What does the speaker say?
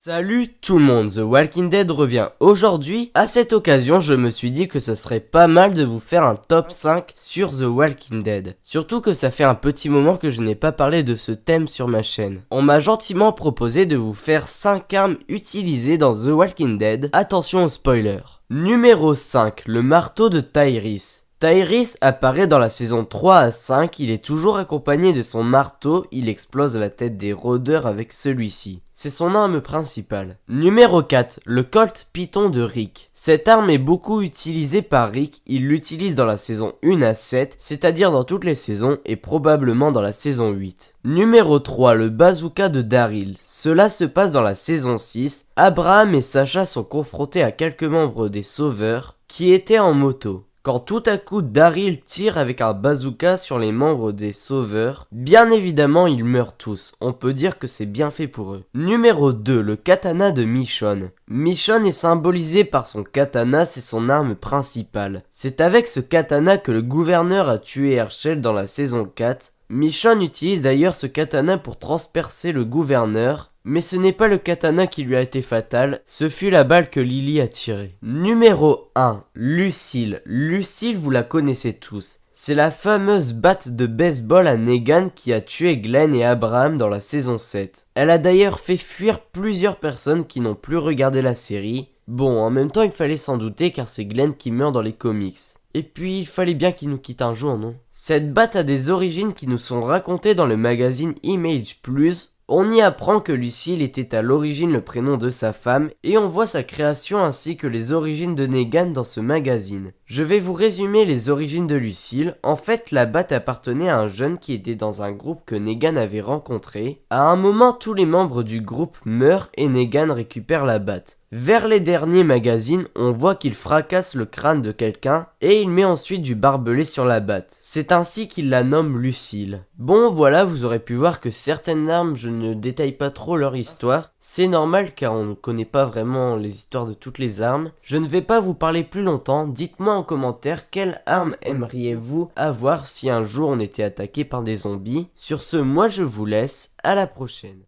Salut tout le monde, The Walking Dead revient aujourd'hui. À cette occasion, je me suis dit que ce serait pas mal de vous faire un top 5 sur The Walking Dead. Surtout que ça fait un petit moment que je n'ai pas parlé de ce thème sur ma chaîne. On m'a gentiment proposé de vous faire 5 armes utilisées dans The Walking Dead. Attention aux spoilers. Numéro 5, le marteau de Tyrese. Tyrese apparaît dans la saison 3 à 5, il est toujours accompagné de son marteau, il explose la tête des rôdeurs avec celui-ci. C'est son arme principale. Numéro 4, le Colt Python de Rick. Cette arme est beaucoup utilisée par Rick, il l'utilise dans la saison 1 à 7, c'est-à-dire dans toutes les saisons et probablement dans la saison 8. Numéro 3, le bazooka de Daryl. Cela se passe dans la saison 6, Abraham et Sasha sont confrontés à quelques membres des Sauveurs qui étaient en moto. Quand tout à coup Daryl tire avec un bazooka sur les membres des Sauveurs, bien évidemment ils meurent tous, on peut dire que c'est bien fait pour eux. Numéro 2, le katana de Michonne. Michonne est symbolisé par son katana, c'est son arme principale. C'est avec ce katana que le gouverneur a tué Herschel dans la saison 4. Michonne utilise d'ailleurs ce katana pour transpercer le gouverneur. Mais ce n'est pas le katana qui lui a été fatal, ce fut la balle que Lily a tirée. Numéro 1, Lucille. Lucille, vous la connaissez tous. C'est la fameuse batte de baseball à Negan qui a tué Glenn et Abraham dans la saison 7. Elle a d'ailleurs fait fuir plusieurs personnes qui n'ont plus regardé la série. Bon, en même temps il fallait s'en douter car c'est Glenn qui meurt dans les comics. Et puis il fallait bien qu'il nous quitte un jour, non? Cette batte a des origines qui nous sont racontées dans le magazine Image Plus. On y apprend que Lucille était à l'origine le prénom de sa femme et on voit sa création ainsi que les origines de Negan dans ce magazine. Je vais vous résumer les origines de Lucille. En fait, la batte appartenait à un jeune qui était dans un groupe que Negan avait rencontré. À un moment, tous les membres du groupe meurent et Negan récupère la batte. Vers les derniers magazines, on voit qu'il fracasse le crâne de quelqu'un et il met ensuite du barbelé sur la batte. C'est ainsi qu'il la nomme Lucille. Bon voilà, vous aurez pu voir que certaines armes, je ne détaille pas trop leur histoire. C'est normal car on ne connaît pas vraiment les histoires de toutes les armes. Je ne vais pas vous parler plus longtemps, dites-moi en commentaire quelle arme aimeriez-vous avoir si un jour on était attaqué par des zombies. Sur ce, moi je vous laisse, à la prochaine.